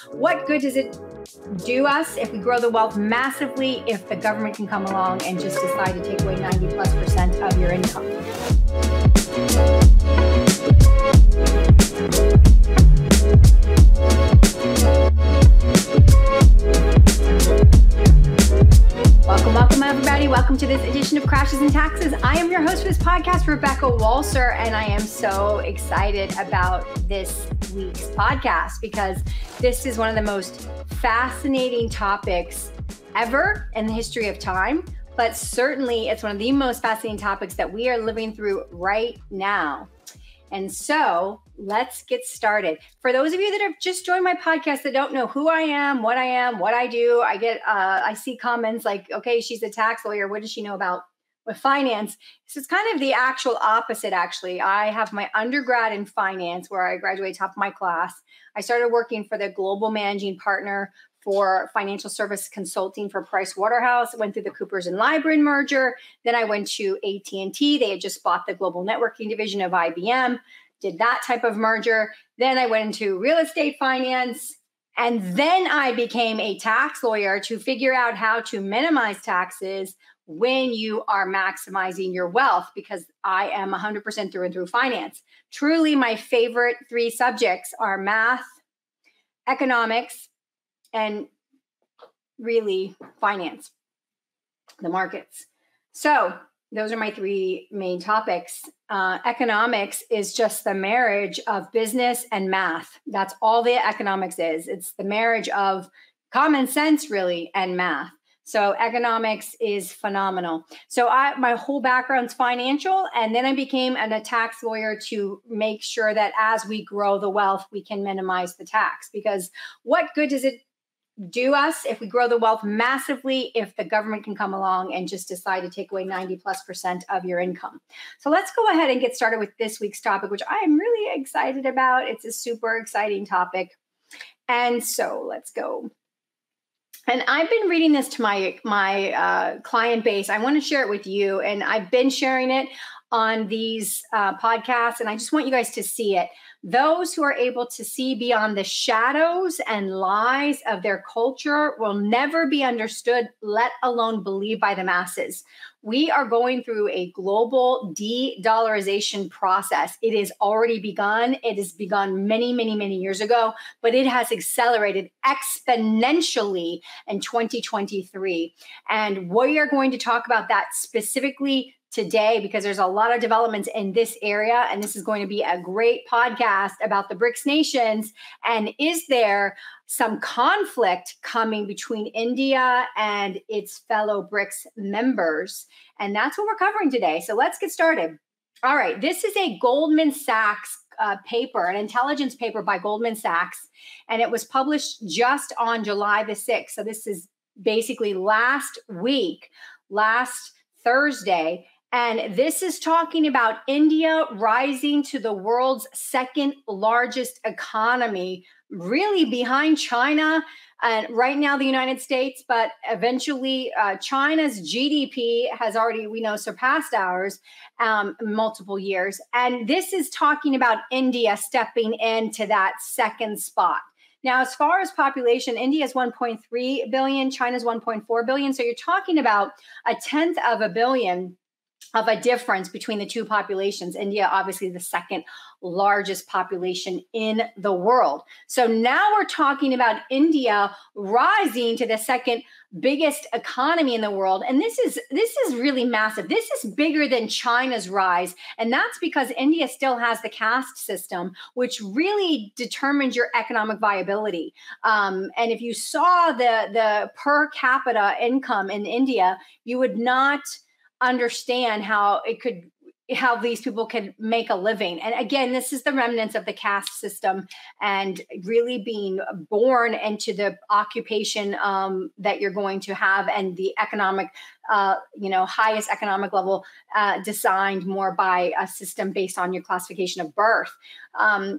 What good does it do us if we grow the wealth massively if the government can come along and just decide to take away 90+% of your income? Welcome, everybody. Welcome to this edition of Crashes and Taxes. I am your host for this podcast, Rebecca Walser, and I am so excited about this week's podcast because this is one of the most fascinating topics ever in the history of time, but certainly it's one of the most fascinating topics that we are living through right now. And so let's get started. For those of you that have just joined my podcast that don't know who I am, what I do, I see comments like, okay, she's a tax lawyer. What does she know about with finance? This is kind of the actual opposite, actually. I have my undergrad in finance where I graduated top of my class. I started working for the global managing partner for financial service consulting for Price Waterhouse. Went through the Coopers and Lybrand merger. Then I went to AT&T. They had just bought the global networking division of IBM, did that type of merger. Then I went into real estate finance. And then I became a tax lawyer to figure out how to minimize taxes when you are maximizing your wealth, because I am 100% through and through finance. Truly, my favorite three subjects are math, economics, and really finance, the markets. So those are my three main topics. Economics is just the marriage of business and math. That's all the economics is. It's the marriage of common sense, really, and math. So economics is phenomenal. So my whole background's financial, and then I became a tax lawyer to make sure that as we grow the wealth, we can minimize the tax. Because what good does it do us if we grow the wealth massively if the government can come along and just decide to take away 90+% of your income? So let's go ahead and get started with this week's topic, which I am really excited about. It's a super exciting topic. And so let's go. And I've been reading this to my client base. I want to share it with you. And I've been sharing it on these podcasts. And I just want you guys to see it. Those who are able to see beyond the shadows and lies of their culture will never be understood, let alone believed by the masses. We are going through a global de-dollarization process. It has already begun. It has begun many, many, many years ago, but it has accelerated exponentially in 2023. And we are going to talk about that specifically today because there's a lot of developments in this area, and this is going to be a great podcast about the BRICS nations. And is there some conflict coming between India and its fellow BRICS members? And that's what we're covering today. So let's get started. All right, this is a Goldman Sachs paper, an intelligence paper by Goldman Sachs, and it was published just on July the 6th. So this is basically last week, last Thursday. And this is talking about India rising to the world's second largest economy, really behind China and right now the United States, but eventually China's GDP has already, we know, surpassed ours multiple years. And this is talking about India stepping into that second spot. Now, as far as population, India is 1.3 billion, China's 1.4 billion. So you're talking about a tenth of a billion of a difference between the two populations. India, obviously the second largest population in the world. So now we're talking about India rising to the second biggest economy in the world. And this is really massive. This is bigger than China's rise. And that's because India still has the caste system, which really determines your economic viability. And if you saw the per capita income in India, you would not understand how these people could make a living. And again, this is the remnants of the caste system and really being born into the occupation that you're going to have and the economic, highest economic level designed more by a system based on your classification of birth.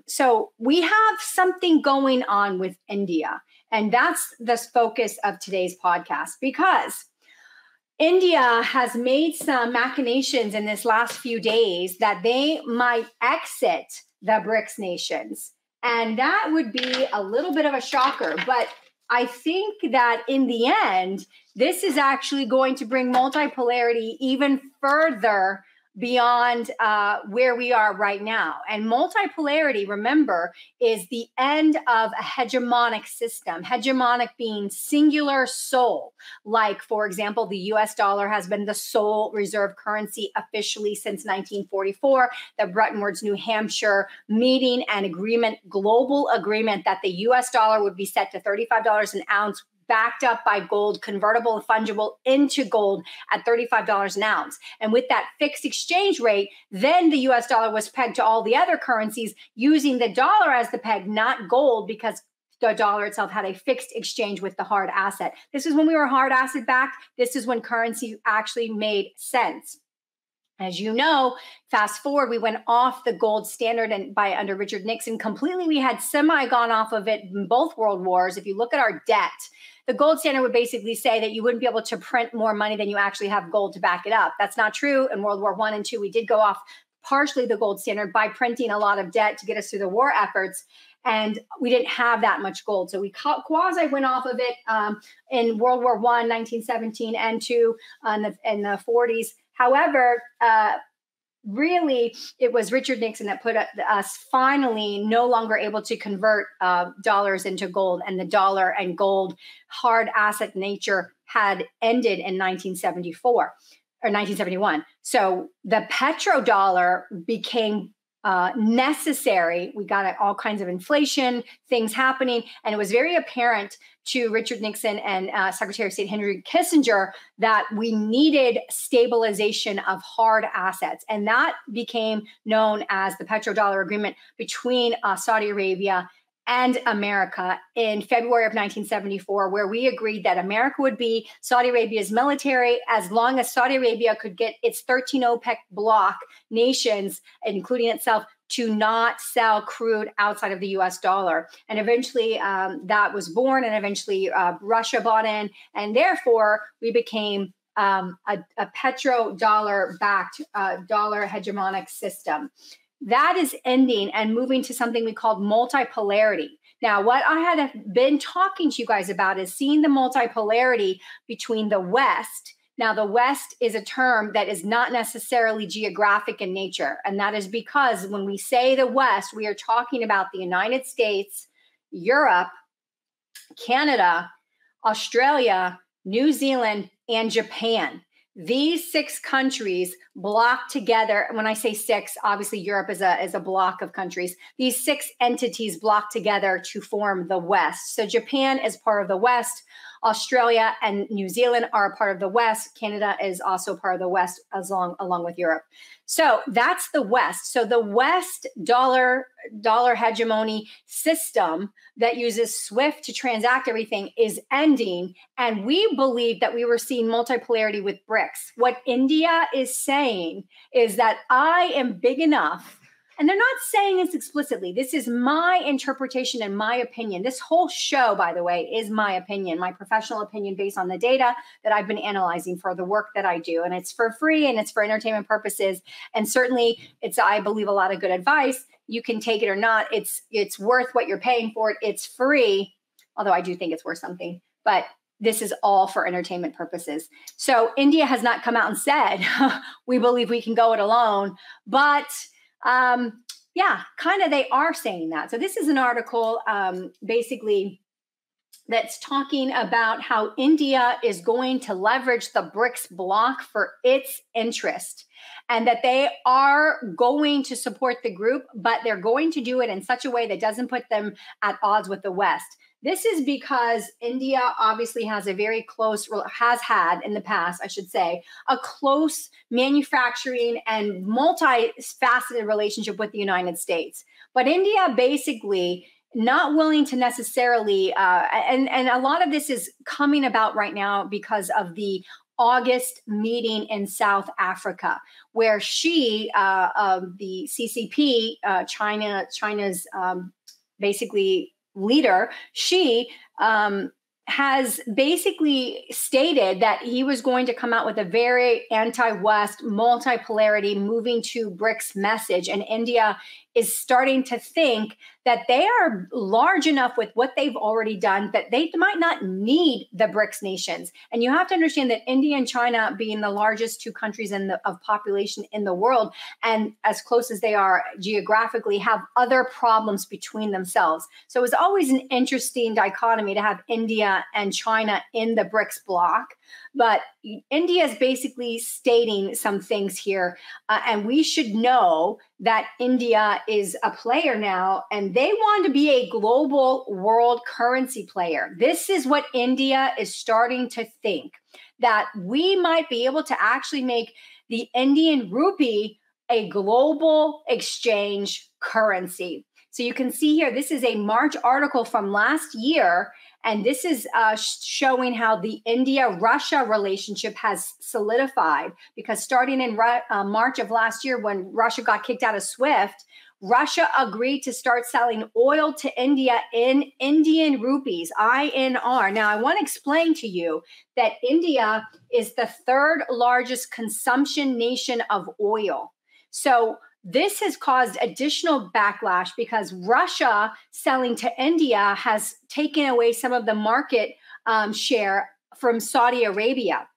So we have something going on with India. And that's the focus of today's podcast, because India has made some machinations in this last few days that they might exit the BRICS nations. And that would be a little bit of a shocker. But I think that in the end, this is actually going to bring multipolarity even further beyond where we are right now. And multipolarity, remember, is the end of a hegemonic system, hegemonic being singular sole. Like, for example, the US dollar has been the sole reserve currency officially since 1944, the Bretton Woods, New Hampshire meeting and agreement, global agreement that the US dollar would be set to $35 an ounce, backed up by gold, convertible and fungible into gold at $35 an ounce. And with that fixed exchange rate, then the US dollar was pegged to all the other currencies using the dollar as the peg, not gold, because the dollar itself had a fixed exchange with the hard asset. This is when we were hard asset backed. This is when currency actually made sense. As you know, fast forward, we went off the gold standard and by under Richard Nixon completely. We had semi gone off of it in both world wars. If you look at our debt, the gold standard would basically say that you wouldn't be able to print more money than you actually have gold to back it up. That's not true. In World War I and II, we did go off partially the gold standard by printing a lot of debt to get us through the war efforts. And we didn't have that much gold. So we quasi went off of it in World War I, 1917 and II in the 40s. However, really, it was Richard Nixon that put us finally no longer able to convert dollars into gold, and the dollar and gold hard asset nature had ended in 1974 or 1971. So the petrodollar became necessary. We got all kinds of inflation, things happening, and it was very apparent to Richard Nixon and Secretary of State Henry Kissinger that we needed stabilization of hard assets. And that became known as the petrodollar agreement between Saudi Arabia and America in February of 1974, where we agreed that America would be Saudi Arabia's military as long as Saudi Arabia could get its 13 OPEC bloc nations, including itself, to not sell crude outside of the US dollar. And eventually that was born, and eventually Russia bought in, and therefore we became a petrodollar-backed dollar hegemonic system. That is ending and moving to something we called multipolarity. Now, what I had been talking to you guys about is seeing the multipolarity between the West. Now, the West is a term that is not necessarily geographic in nature. And that is because when we say the West, we are talking about the United States, Europe, Canada, Australia, New Zealand, and Japan. These 6 countries block together. When I say 6, obviously Europe is a block of countries. These 6 entities block together to form the West. So Japan is part of the West. Australia and New Zealand are a part of the West. Canada is also part of the West, along with Europe. So that's the West. So the West dollar hegemony system that uses SWIFT to transact everything is ending. And we believe that we were seeing multipolarity with BRICS. What India is saying is that I am big enough. And they're not saying this explicitly. This is my interpretation and my opinion. This whole show, by the way, is my opinion, my professional opinion based on the data that I've been analyzing for the work that I do. And it's for free and it's for entertainment purposes. And certainly it's, I believe, a lot of good advice. You can take it or not. It's worth what you're paying for it. It's free, although I do think it's worth something. But this is all for entertainment purposes. So India has not come out and said, we believe we can go it alone. But yeah, kind of they are saying that. So this is an article basically that's talking about how India is going to leverage the BRICS bloc for its interest, and that they are going to support the group, but they're going to do it in such a way that doesn't put them at odds with the West. This is because India obviously has a very close, has had in the past, I should say, a close manufacturing and multifaceted relationship with the United States. But India basically not willing to necessarily, and a lot of this is coming about right now because of the August meeting in South Africa, where she, the CCP, China's basically leader, she has basically stated that he was going to come out with a very anti-West multipolarity moving to BRICS message. And India is starting to think that they are large enough with what they've already done that they might not need the BRICS nations. And you have to understand that India and China, being the largest two countries of population in the world, and as close as they are geographically, have other problems between themselves. So it's always an interesting dichotomy to have India and China in the BRICS bloc. But India is basically stating some things here. And we should know that India is a player now, and they want to be a global world currency player. This is what India is starting to think, that we might be able to actually make the Indian rupee a global exchange currency. So you can see here, this is a March article from last year, and this is showing how the India-Russia relationship has solidified, because starting in March of last year, when Russia got kicked out of SWIFT, Russia agreed to start selling oil to India in Indian rupees, INR. Now, I want to explain to you that India is the third largest consumption nation of oil. So this has caused additional backlash because Russia selling to India has taken away some of the market share from Saudi Arabia.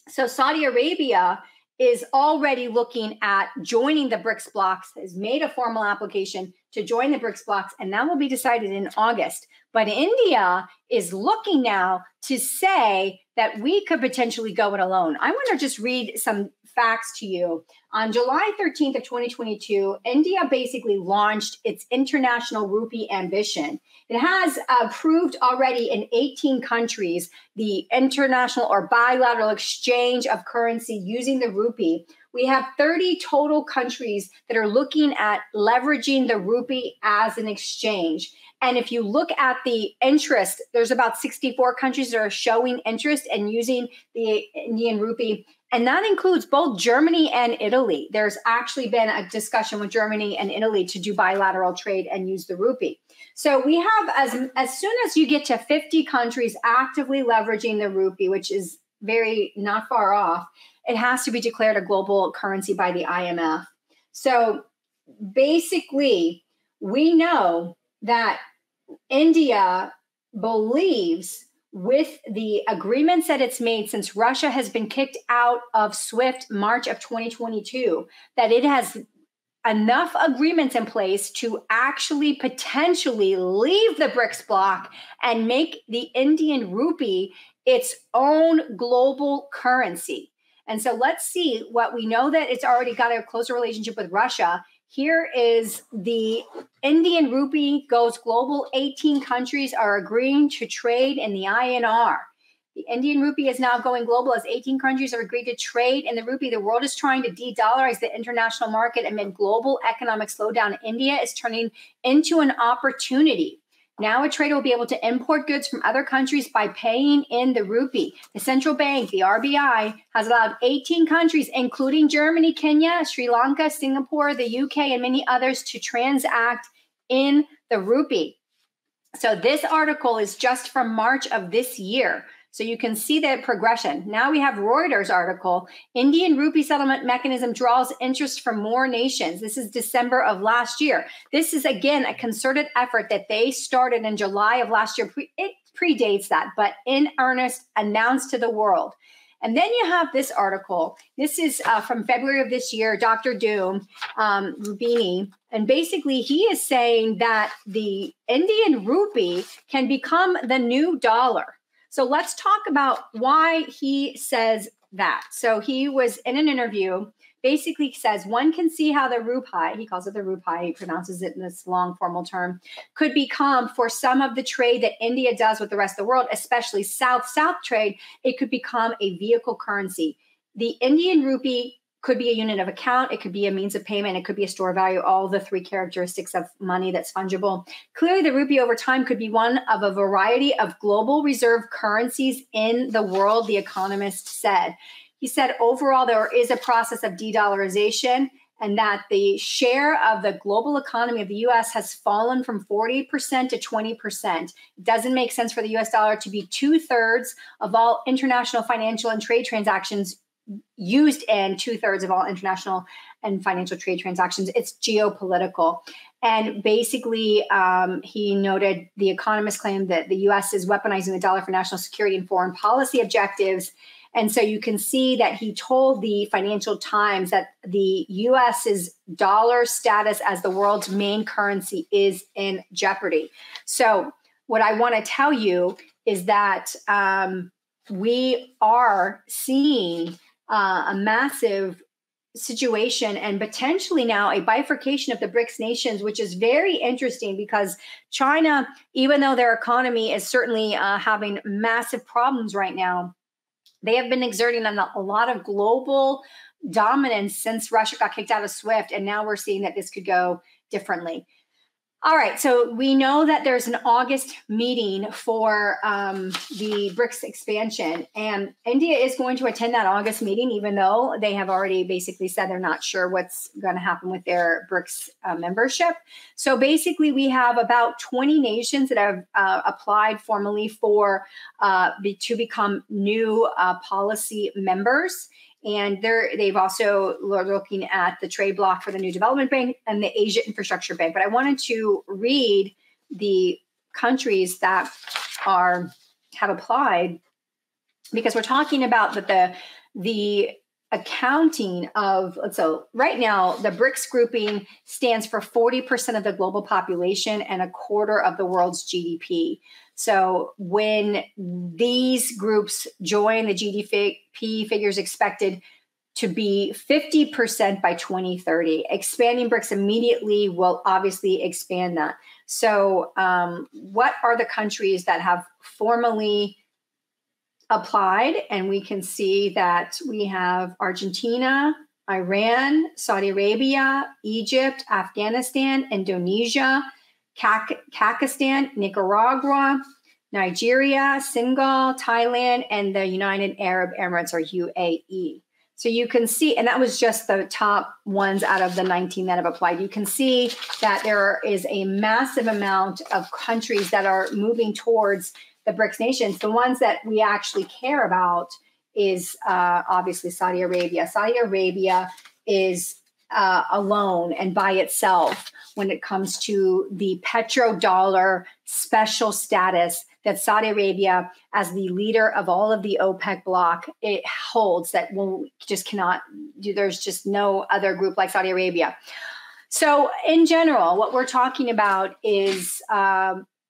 So Saudi Arabia is already looking at joining the BRICS blocs, has made a formal application to join the BRICS blocs, and that will be decided in August. But India is looking now to say that we could potentially go it alone. I want to just read some facts to you. On July 13th of 2022, India basically launched its international rupee ambition. It has approved already in 18 countries the international or bilateral exchange of currency using the rupee. We have 30 total countries that are looking at leveraging the rupee as an exchange. And if you look at the interest, there's about 64 countries that are showing interest in using the Indian rupee. And that includes both Germany and Italy. There's actually been a discussion with Germany and Italy to do bilateral trade and use the rupee. So we have, as soon as you get to 50 countries actively leveraging the rupee, which is very not far off, it has to be declared a global currency by the IMF. So basically, we know that India believes, with the agreements that it's made since Russia has been kicked out of SWIFT March of 2022, that it has enough agreements in place to actually potentially leave the BRICS bloc and make the Indian rupee its own global currency. And so let's see what we know, that it's already got a closer relationship with Russia. Here is the Indian rupee goes global. 18 countries are agreeing to trade in the INR. The Indian rupee is now going global as 18 countries have agreed to trade in the rupee. The world is trying to de-dollarize the international market amid global economic slowdown. India is turning into an opportunity. Now a trader will be able to import goods from other countries by paying in the rupee. The central bank, the RBI, has allowed 18 countries, including Germany, Kenya, Sri Lanka, Singapore, the UK, and many others, to transact in the rupee. So this article is just from March of this year. So you can see the progression. Now we have Reuters article, Indian rupee settlement mechanism draws interest from more nations. This is December of last year. This is, again, a concerted effort that they started in July of last year. It predates that, but in earnest, announced to the world. And then you have this article. This is from February of this year, Dr. Doom, Rubini. And basically, he is saying that the Indian rupee can become the new dollar. So let's talk about why he says that. So he was in an interview, basically says one can see how the rupee, he calls it the rupee, he pronounces it in this long formal term, could become, for some of the trade that India does with the rest of the world, especially South-South trade, it could become a vehicle currency. The Indian rupee could be a unit of account, it could be a means of payment, it could be a store value, all the three characteristics of money that's fungible. Clearly, the rupee over time could be one of a variety of global reserve currencies in the world, the economist said. He said, overall, there is a process of de-dollarization, and that the share of the global economy of the U.S. has fallen from 40% to 20%. It doesn't make sense for the U.S. dollar to be 2/3 of all international financial and trade transactions used in 2/3 of all international and financial trade transactions. It's geopolitical. And basically, he noted the economist claimed that the U.S. is weaponizing the dollar for national security and foreign policy objectives. And so you can see that he told the Financial Times that the U.S.'s dollar status as the world's main currency is in jeopardy. So what I want to tell you is that we are seeing a massive situation and potentially now a bifurcation of the BRICS nations, which is very interesting because China, even though their economy is certainly having massive problems right now, they have been exerting a lot of global dominance since Russia got kicked out of SWIFT. And now we're seeing that this could go differently. All right, so we know that there's an August meeting for the BRICS expansion, and India is going to attend that August meeting, even though they have already basically said they're not sure what's going to happen with their BRICS membership. So basically, we have about 20 nations that have applied formally for to become new policy members. And they've also looking at the trade bloc for the New Development Bank and the Asia Infrastructure Bank. But I wanted to read the countries that have applied because we're talking about that the accounting of, so right now, the BRICS grouping stands for 40% of the global population and a quarter of the world's GDP. So when these groups join, the GDP figures expected to be 50% by 2030. Expanding BRICS immediately will obviously expand that. So what are the countries that have formally applied? And we can see that we have Argentina, Iran, Saudi Arabia, Egypt, Afghanistan, Indonesia, Pakistan, Nicaragua, Nigeria, Senegal, Thailand, and the United Arab Emirates, or UAE. So you can see, and that was just the top ones out of the 19 that have applied. You can see that there is a massive amount of countries that are moving towards the BRICS nations. The ones that we actually care about is obviously Saudi Arabia. Saudi Arabia is alone and by itself when it comes to the petrodollar special status that Saudi Arabia, as the leader of all of the OPEC bloc, it holds that we just cannot do. There's just no other group like Saudi Arabia. So in general, what we're talking about is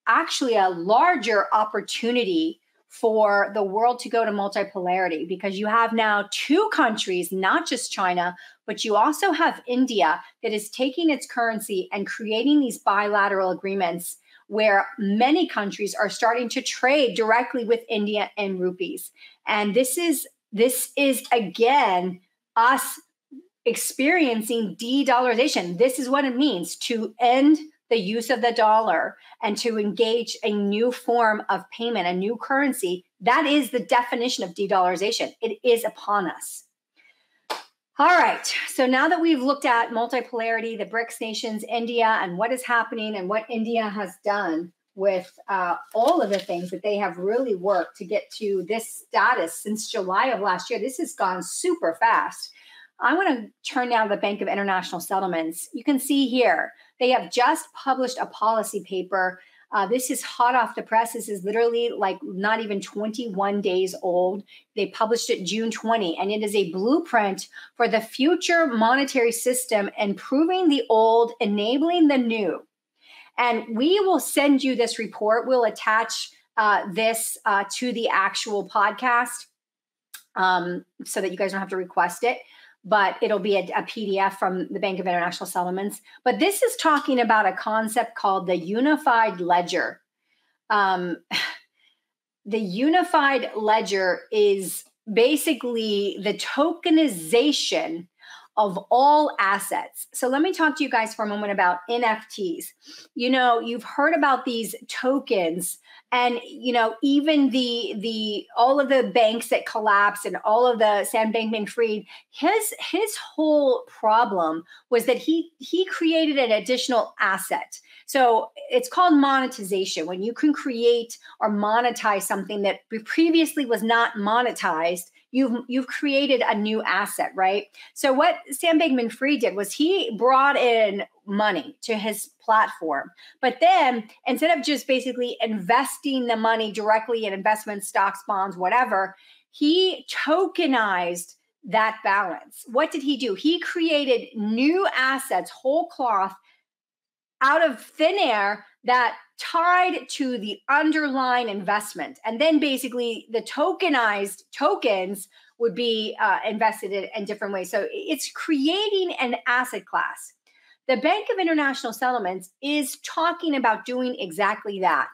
actually a larger opportunity for the world to go to multi-polarity, because you have now two countries, not just China, but you also have India that is taking its currency and creating these bilateral agreements where many countries are starting to trade directly with India in rupees. And this is again us experiencing de-dollarization. This is what it means to end the use of the dollar and to engage a new form of payment, a new currency. That is the definition of de-dollarization. It is upon us. All right. So now that we've looked at multipolarity, the BRICS nations, India, and what is happening and what India has done with all of the things that they have really worked to get to this status since July of last year, this has gone super fast. I want to turn now to the Bank of International Settlements. You can see here, they have just published a policy paper. This is hot off the press. This is literally like not even 21 days old. They published it June 20, and it is a blueprint for the future monetary system, improving the old, enabling the new. And we will send you this report. We'll attach this to the actual podcast so that you guys don't have to request it. But it'll be a PDF from the Bank of International Settlements. But this is talking about a concept called the unified ledger. The unified ledger is basically the tokenization of all assets. So let me talk to you guys for a moment about NFTs. You know, you've heard about these tokens, And, even the all of the banks that collapsed and all of the Sam Bankman-Fried, his whole problem was that he created an additional asset. So it's called monetization. When you can create or monetize something that previously was not monetized, you've created a new asset, right? So what Sam Bankman-Fried did was he brought in money to his platform, but then instead of just basically investing the money directly in investments, stocks, bonds, whatever, he tokenized that balance. What did he do? He created new assets, whole cloth, out of thin air that tied to the underlying investment. And then basically the tokenized tokens would be invested in different ways. So it's creating an asset class. The Bank of International Settlements is talking about doing exactly that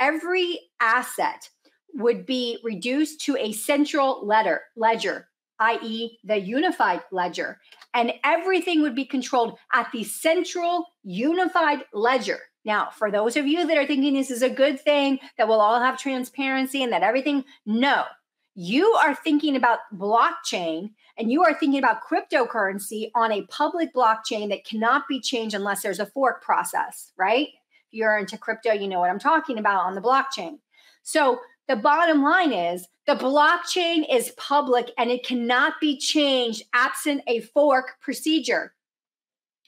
every asset would be reduced to a central ledger, i.e. the unified ledger, and everything would be controlled at the central unified ledger. Now, for those of you that are thinking this is a good thing, that we'll all have transparency and that everything, no. You are thinking about blockchain and you are thinking about cryptocurrency on a public blockchain that cannot be changed unless there's a fork process, right? If you're into crypto, you know what I'm talking about on the blockchain. So the bottom line is the blockchain is public and it cannot be changed absent a fork procedure.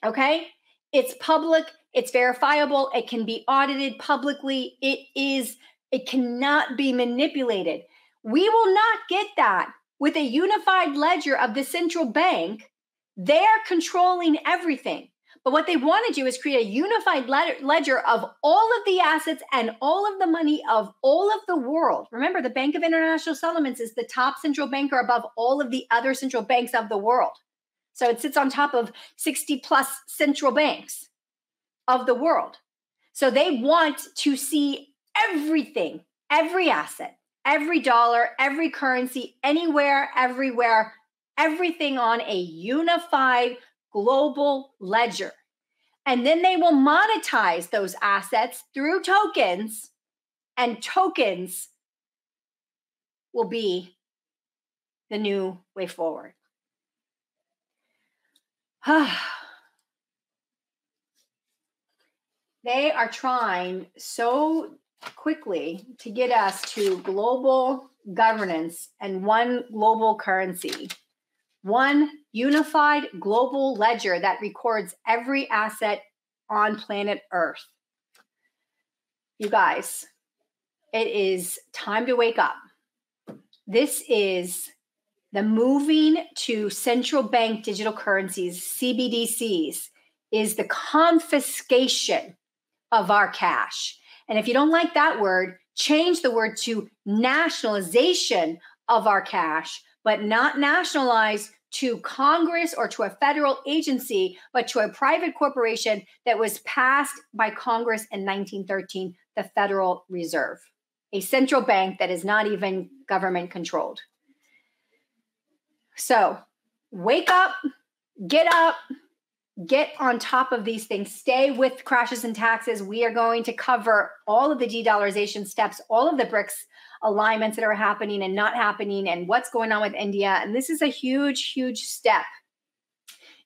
Okay? It's public, it's verifiable, it can be audited publicly, it cannot be manipulated. We will not get that with a unified ledger of the central bank. They're controlling everything. But what they want to do is create a unified ledger of all of the assets and all of the money of all of the world. Remember, the Bank of International Settlements is the top central banker above all of the other central banks of the world. So it sits on top of 60 plus central banks of the world. So they want to see everything, every asset, every dollar, every currency, anywhere, everywhere, everything on a unified global ledger. And then they will monetize those assets through tokens, and tokens will be the new way forward. They are trying so quickly to get us to global governance and one global currency, one unified global ledger that records every asset on planet Earth. You guys, it is time to wake up. This is the moving to central bank digital currencies, CBDCs, is the confiscation of our cash. And if you don't like that word, change the word to nationalization of our cash, but not nationalized to Congress or to a federal agency, but to a private corporation that was passed by Congress in 1913, the Federal Reserve, a central bank that is not even government controlled. So wake up, get on top of these things, stay with Crashes and Taxes. We are going to cover all of the de-dollarization steps, all of the BRICS alignments that are happening and not happening, and what's going on with India. And this is a huge, huge step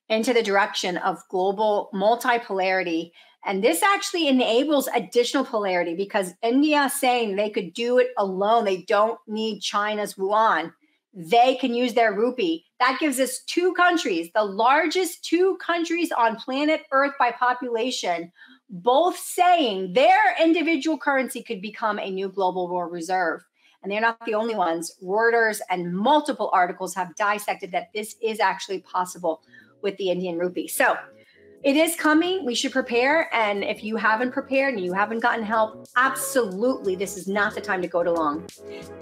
into the direction of global multi-polarity. And this actually enables additional polarity because India saying they could do it alone. They don't need China's yuan. They can use their rupee. That gives us two countries, the largest two countries on planet Earth by population, both saying their individual currency could become a new global world reserve. And they're not the only ones. Reuters and multiple articles have dissected that this is actually possible with the Indian rupee. So it is coming. We should prepare. And if you haven't prepared and you haven't gotten help, absolutely, this is not the time to go it alone.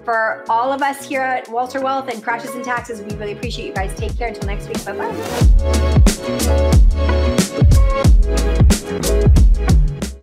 For all of us here at Walser Wealth and Crashes and Taxes, we really appreciate you guys. Take care until next week. Bye-bye.